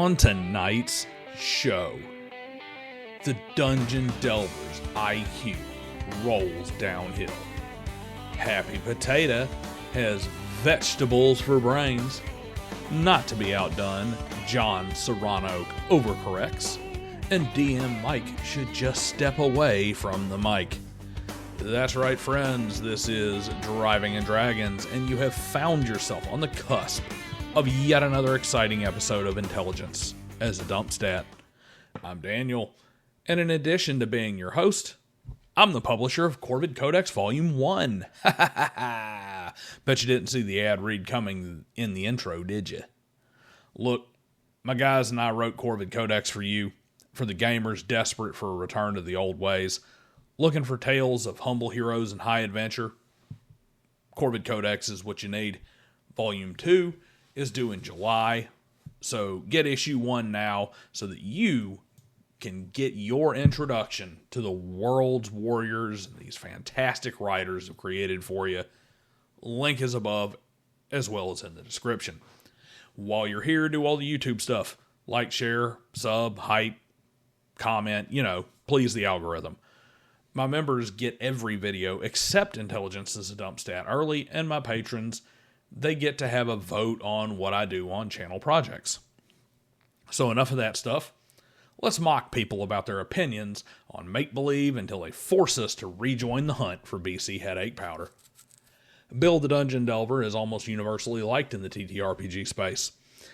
On tonight's show, the Dungeon Delver's IQ rolls downhill. Happy Potato has vegetables for brains. Not to be outdone, John Cyrano overcorrects, and DM Mike should just step away from the mic. That's right, friends, this is Driving and Dragons, and you have found yourself on the cusp of yet another exciting episode of Intelligence as a Dump Stat. I'm Daniel, and in addition to being your host, I'm the publisher of Corvid Codex Volume 1. Ha ha ha ha! Bet you didn't see the ad read coming in the intro, did you? Look, my guys and I wrote Corvid Codex for you, for the gamers desperate for a return to the old ways, looking for tales of humble heroes and high adventure. Corvid Codex is what you need. Volume 2 is due in July, so get issue 1 now so that you can get your introduction to the world's warriors these fantastic writers have created for you. Link is above, as well as in the description. While you're here, do all the YouTube stuff. Like, share, sub, hype, comment, please the algorithm. My members get every video except Intelligence as a Dump Stat early, and my patrons, they get to have a vote on what I do on channel projects. So enough of that stuff. Let's mock people about their opinions on make-believe until they force us to rejoin the hunt for BC headache powder. Bill the Dungeon Delver is almost universally liked in the TTRPG space.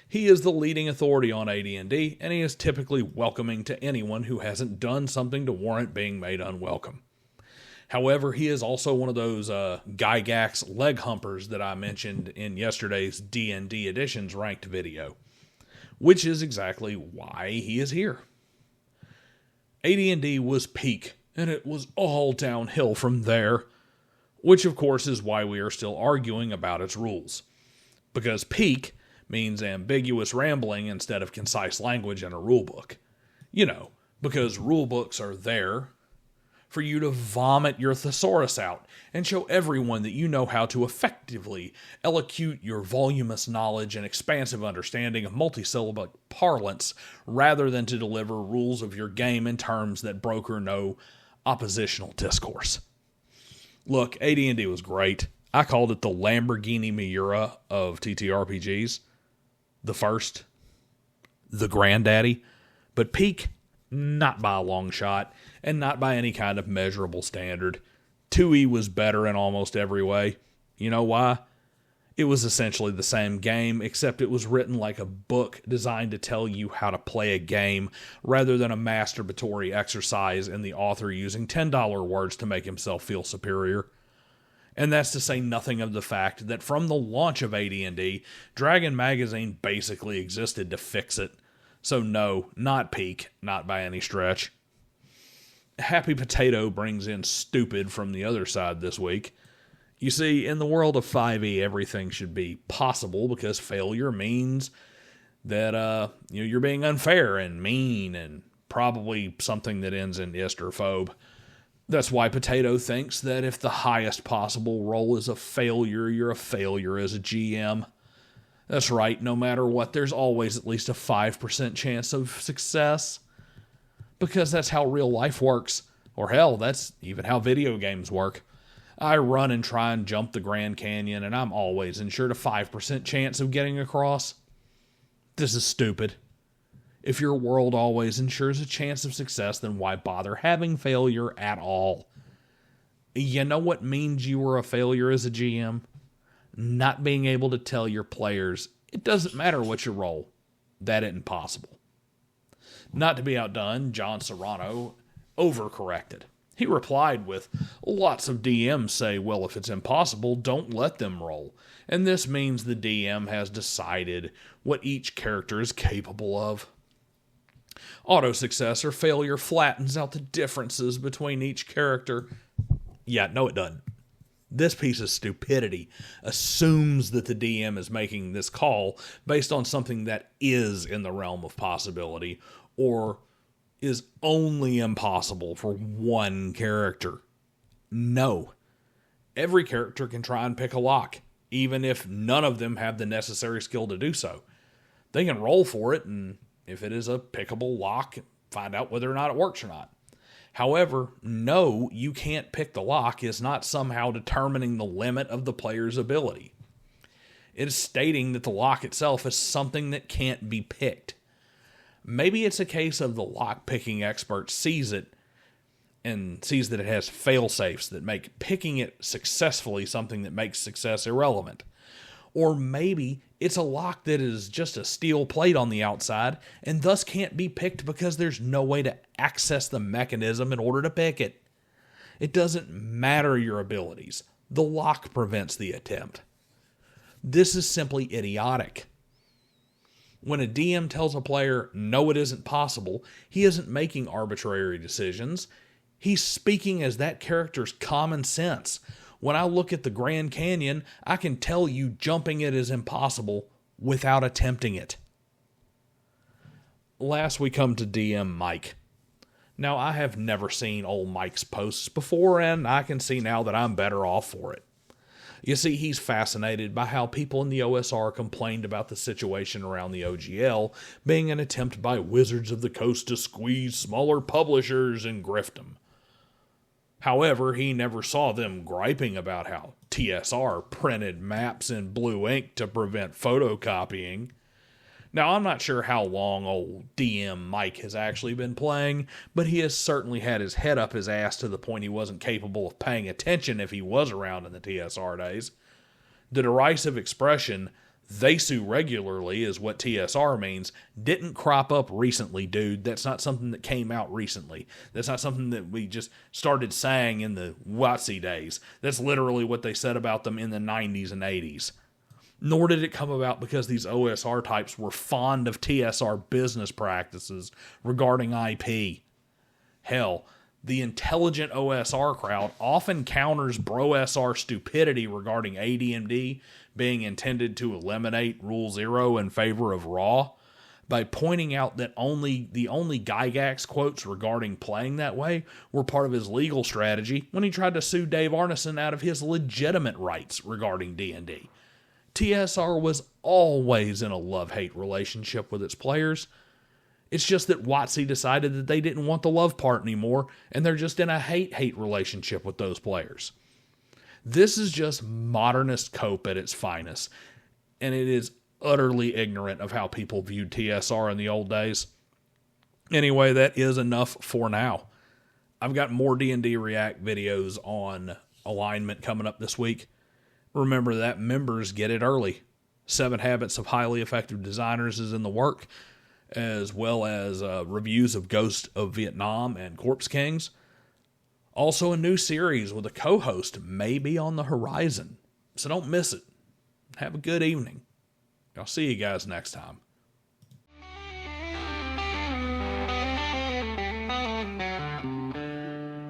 He is the leading authority on AD&D, and he is typically welcoming to anyone who hasn't done something to warrant being made unwelcome. However, he is also one of those Gygax leg humpers that I mentioned in yesterday's D&D Editions ranked video, which is exactly why he is here. AD&D was peak, and it was all downhill from there, which of course is why we are still arguing about its rules. Because peak means ambiguous rambling instead of concise language in a rulebook. Because rulebooks are there for you to vomit your thesaurus out and show everyone that you know how to effectively elocute your voluminous knowledge and expansive understanding of multisyllabic parlance rather than to deliver rules of your game in terms that broker no oppositional discourse. Look, AD&D was great. I called it the Lamborghini Miura of TTRPGs. The first. The granddaddy. But peak, not by a long shot, and not by any kind of measurable standard. 2E was better in almost every way. You know why? It was essentially the same game, except it was written like a book designed to tell you how to play a game, rather than a masturbatory exercise in the author using $10 words to make himself feel superior. And that's to say nothing of the fact that from the launch of AD&D, Dragon Magazine basically existed to fix it. So no, not peak, not by any stretch. Happy Potato brings in stupid from the other side this week. You see, in the world of 5e, everything should be possible because failure means that you're being unfair and mean and probably something that ends in ist or phobe. That's why Potato thinks that if the highest possible roll is a failure, you're a failure as a GM. That's right, no matter what, there's always at least a 5% chance of success. Because that's how real life works. Or hell, that's even how video games work. I run and try and jump the Grand Canyon, and I'm always ensured a 5% chance of getting across. This is stupid. If your world always ensures a chance of success, then why bother having failure at all? You know what means you were a failure as a GM? Not being able to tell your players, it doesn't matter what you roll. That isn't possible. Not to be outdone, John Cyrano overcorrected. He replied with, lots of DMs say, well, if it's impossible, don't let them roll. And this means the DM has decided what each character is capable of. Auto-success or failure flattens out the differences between each character. Yeah, no it doesn't. This piece of stupidity assumes that the DM is making this call based on something that is in the realm of possibility or is only impossible for one character. No. Every character can try and pick a lock, even if none of them have the necessary skill to do so. They can roll for it, and If it is a pickable lock, find out whether or not it works or not. However, no, you can't pick the lock is not somehow determining the limit of the player's ability. It is stating that the lock itself is something that can't be picked. Maybe it's a case of the lock-picking expert sees it and sees that it has fail-safes that make picking it successfully something that makes success irrelevant. Or maybe it's a lock that is just a steel plate on the outside and thus can't be picked because there's no way to access the mechanism in order to pick it. It doesn't matter your abilities. The lock prevents the attempt. This is simply idiotic. When a DM tells a player, no, it isn't possible, he isn't making arbitrary decisions. He's speaking as that character's common sense. When I look at the Grand Canyon, I can tell you jumping it is impossible without attempting it. Last we come to DM Mike. Now, I have never seen old Mike's posts before, and I can see now that I'm better off for it. You see, he's fascinated by how people in the OSR complained about the situation around the OGL being an attempt by Wizards of the Coast to squeeze smaller publishers and grift them. However, he never saw them griping about how TSR printed maps in blue ink to prevent photocopying. Now, I'm not sure how long old DM Mike has actually been playing, but he has certainly had his head up his ass to the point he wasn't capable of paying attention if he was around in the TSR days. The derisive expression, "they sue regularly" is what TSR means, didn't crop up recently, dude. That's not something that came out recently. That's not something that we just started saying in the WotC days. That's literally what they said about them in the 90s and 80s. Nor did it come about because these OSR types were fond of TSR business practices regarding IP. Hell, the intelligent OSR crowd often counters bro-SR stupidity regarding AD&D being intended to eliminate Rule 0 in favor of Raw by pointing out that the only Gygax quotes regarding playing that way were part of his legal strategy when he tried to sue Dave Arneson out of his legitimate rights regarding D&D. TSR was always in a love-hate relationship with its players. It's just that WotC decided that they didn't want the love part anymore, and they're just in a hate-hate relationship with those players. This is just modernist cope at its finest, and it is utterly ignorant of how people viewed TSR in the old days. Anyway, that is enough for now. I've got more D&D React videos on alignment coming up this week. Remember that members get it early. 7 Habits of Highly Effective Designers is in the work, as well as reviews of Ghost of Vietnam and Corpse Kings. Also, a new series with a co-host may be on the horizon, so don't miss it. Have a good evening. I'll see you guys next time.